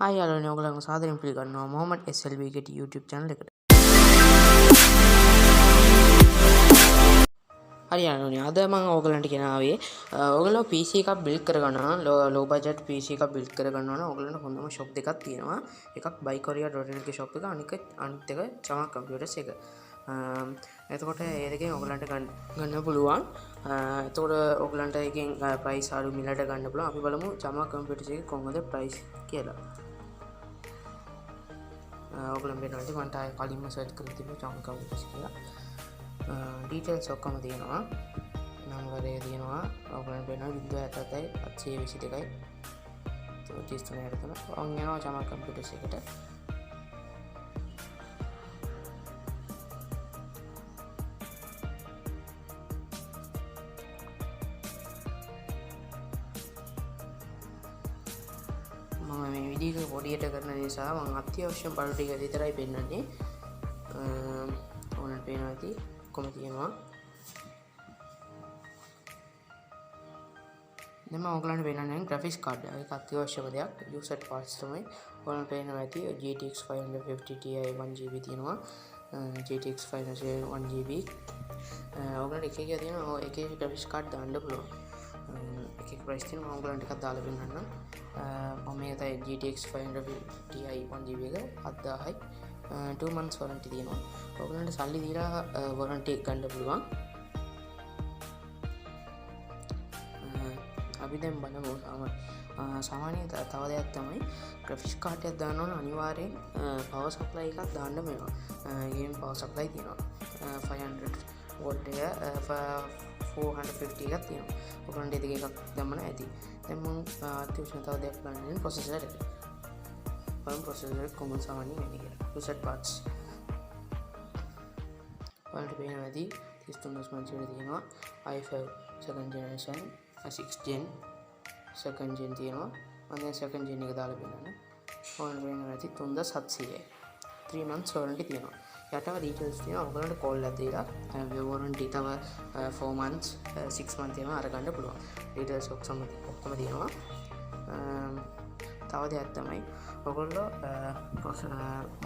Hi, යාළුවනේ ඔයගොල්ලන්ව සාදරයෙන් පිළිගන්නවා මොහමඩ් SLB ගේ YouTube channel එකට. හරි යාළුවනේ අද මම ඔයගොල්ලන්ට ගෙනාවේ ඔයගොල්ලෝ PC එකක් build කරගන්නවා නම් low budget PC එකක් build කරගන්නවා නම් ඔයගොල්ලන්ට හොඳම shop දෙකක් තියෙනවා. එකක් buykorea.lk shop එක අනිත් එක චමක් computers එක. එතකොට ඒ දෙකෙන් ඔයගොල්ලන්ට ගන්න පුළුවන්. එතකොට ඔයගොල්ලන්ට එකෙන් price අඩු මිලට ගන්න පුළුවන්. අපි බලමු චමක් computers එකේ කොහොමද price කියලා. ඔයගොල්ලන් වෙනවාට මන්ට ආයෙ කලින්ම සර්ච් කරලා තිබුණා චමක් computers කියලා. details ඔක්කොම තියෙනවා. නම්බරේ තියෙනවා. ඔයගොල්ලන්ට වෙනවා Windows 77යි 822යි 33 හරි තමයි. ඔන් යනවා චමක් computers එකට. මම මේ වීඩියෝ එක පොඩියට කරන නිසා මම අත්‍යවශ්‍යම බඩු ටික විතරයි පෙන්නන්නේ. ඕනට පේනවා ඇති කොහොම තියෙනවා. දැන් මම ඔයගලන්ට පෙන්නන්නේ graphics card එක අත්‍යවශ්‍යම දෙයක්. user parts තමයි. ඔයගලන්ට පේනවා ඇති GTX 550 Ti 1GB තියෙනවා. GTX 500 1GB. ඔයගලන්ට එක එක තියෙනවා. එක එක graphics card දාන්න පුළුවන්. එක price තියෙනවා. මම ඔයගලන්ට එකක් දාලා පෙන්නන්නම්. මම මේක තමයි GTX 550 Ti 1GB එක 7000යි 2 months warranty තියෙනවා. ඔයගලන්ට සල්ලි දීලා warranty එක ගන්න පුළුවන්. අපි දැන් බලමු සාමාන්‍ය තව දෙයක් තමයි graphics card එකක් දාන්න ඕන අනිවාර්යෙන් power supply එකක් දාන්න වෙනවා. game power supply තියෙනවා. 500 volt එක 450 එකක් තියෙනවා. ඔයගලන්ට ඒක එකක් දැම්මම ඇති. දැන් මම අත්‍යවශ්‍යම තව දෙයක් බලන්නේ processor එක. බලමු processor එක කොහොමද සාමාන්‍යයෙන් වෙන්නේ කියලා. user parts. ඔයාලට පේනවා ඇති 33 තියෙනවා. i5 second generation 6 gen second gen තියෙනවා. මම දැන් second gen එක දාලා බලන්න. ඔයාලට පේනවා ඇති 3700යි 3 months warranty තියෙනවා. යටම details තියෙනවා. ඔයගලන්ට call එකක් දීලා warranty තව 4 months 6 months එහෙම අරගන්න පුළුවන්. details ඔක්කොම තියෙනවා. තව දෙයක් තමයි ඔයගොල්ලෝ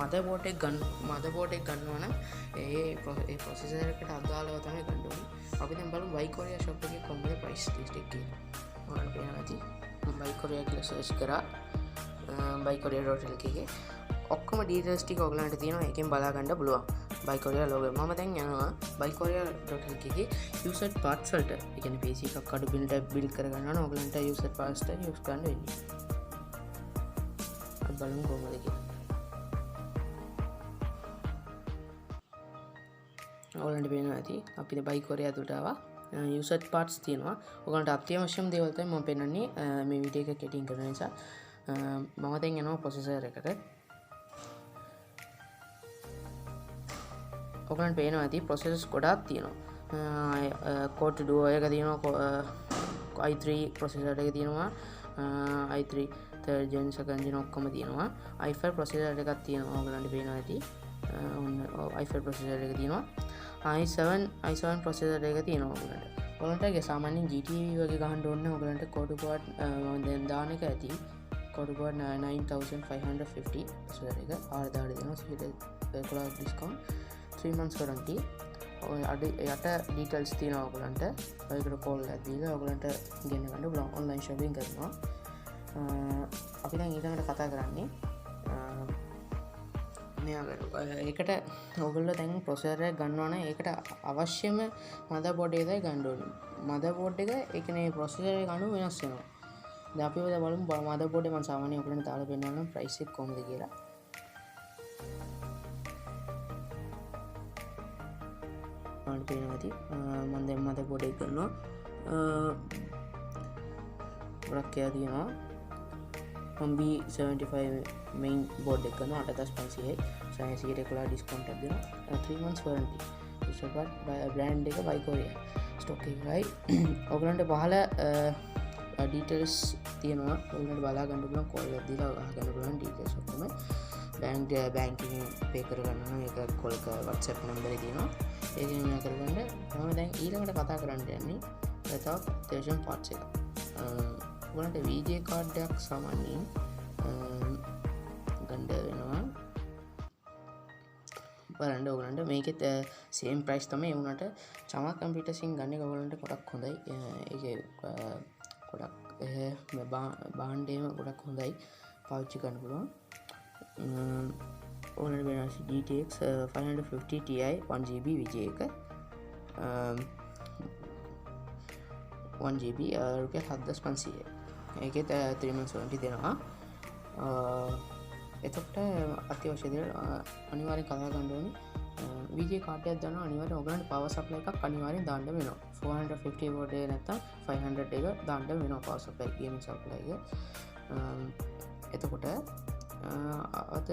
motherboard එක ගන්නවා නම් ඒ processor එකට අදාළව තමයි ගන්න ඕනේ. අපි දැන් බලමු buykorea shop එකේ කොහොමද price list එක කියලා. ඔයාලට පේනවා ඇති buykorea කියලා search කරා buykorea.lk එකේ ඔක්කොම details ටික ඔයගලන්ට තියෙනවා. එකෙන් බලා ගන්න පුළුවන්. buykorea logo. මම දැන් යනවා buykorea.lk එකේ user parts වලට. ඒ කියන්නේ PC එකක් අඩු build කරගන්න නම් ඔයගලන්ට user parts එක use කරන්න වෙන්නේ. අපි බලමු කොහොමද කියලා. ඔයගලන්ට පේනවා ඇති අපි buykorea ඇතුළට ආවා. user parts තියෙනවා. ඔයගලන්ට අත්‍යවශ්‍යම දේවල් තමයි මම පෙන්නන්නේ මේ වීඩියෝ එක කෙටියෙන් කරන නිසා. මම දැන් යනවා processor එකට. ඔයගලන්ට පේනවා ඇති processors ගොඩාක් තියෙනවා. core duo එක තියෙනවා. i3 processor එක තියෙනවා. i3 third gen second gen ඔක්කොම තියෙනවා. i5 processor එකක් තියෙනවා. ඔයගලන්ට පේනවා ඇති i5 processor එක තියෙනවා. i7 processor එක තියෙනවා. ඔයගලන්ට සාමාන්‍යයෙන් GTV වගේ ගහන්න ඕන නම් ඔයගලන්ට core quad දැන් දාන එක ඇති. core quad 9550 processor එක 4000 දෙනවා. 11 discount 3 months warranty. ඔය යට details තියෙනවා ඔයගලන්ට. ඔයකට call එකක් දීලා ඔයගලන්ට ගෙන්න ගන්න පුළුවන් online shopping කරනවා. අපි දැන් ඊළඟට කතා කරන්නේ ඒකට ඔයගොල්ලෝ දැන් processor එක ගන්නවා නම් ඒකට අවශ්‍යම motherboard එකයි ගන්න ඕනේ. motherboard එක ඒ කියන්නේ processor එක අනුව වෙනස් වෙනවා. දැන් අපි බලමු motherboard එක මම සාමාන්‍යයෙන් ඔයගලන්ට දාලා පෙන්නන්නම් price එක කොහොමද කියලා. මම පේනවා ඇති මම දැන් motherboard එක ගන්නවා. ගොඩක් තියෙනවා. B75 main board එක කරනවා 8500යි 611 discount එකක් දෙනවා 3 months warranty. ඉස්සරහට brand එක buykorea stock එකයි. ඔයගලන්ට පහල details තියෙනවා. ඔයගලන්ට බලා ගන්න පුළුවන් call එකක් දීලා අහගන්න පුළුවන් details ඔක්කොම. banking pay කරගන්න නම් ඒක call එක WhatsApp number එක තියෙනවා. ඒකෙන් මෙයා කරගන්න. මම දැන් ඊළඟට කතා කරන්න යන්නේ තවත් අත්‍යවශ්‍යම parts එක. ඔයගලන්ට VGA card එකක් සාමාන්‍යයෙන් බලන්න ඕගලන්ට මේකෙත් සේම් ප්‍රයිස් තමයි ඒ වුණාට චමා කම්පියුටර්සින් ගන්න එක ඕගලන්ට ගොඩක් හොඳයි ඒකේ ගොඩක් බාණ්ඩේම ගොඩක් හොඳයි පාවිච්චි කරන්න පුළුවන් ඕගලන්ට වෙනස් GTX 550 Ti 1GB විජය එක 1GB රුපියල් 7500 ඒකෙත් 3 months warranty දෙනවා එතකොට අත්‍යවශ්‍ය දේ අනිවාර්යෙන් කතා ගන්න ඕනේ VGA කාඩ් එකක් දානවා අනිවාර්යෙන් ඔයගලන්ට පවර් සප්ලයි එකක් අනිවාර්යෙන් දාන්න වෙනවා 450 වෝල්ට් එක නැත්නම් 500 එක දාන්න වෙනවා පවර් සප්ලයි ගේමින් සප්ලයි එක එතකොට අද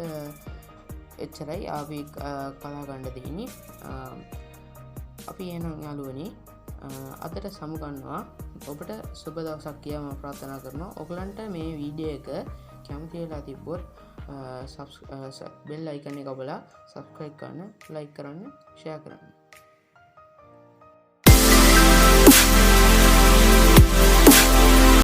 එච්චරයි අපි කතා ගන්න දෙන්නේ අපි එනම් යාළුවනි අදට සමුගන්නවා ඔබට සුබ දවසක් කියලා මම ප්‍රාර්ථනා කරනවා ඔයගලන්ට මේ වීඩියෝ එක කැමති වෙලා තිබ්බොත් बेल आइकन का बोला सब्सक्राइब करना लाइक करना शेयर करना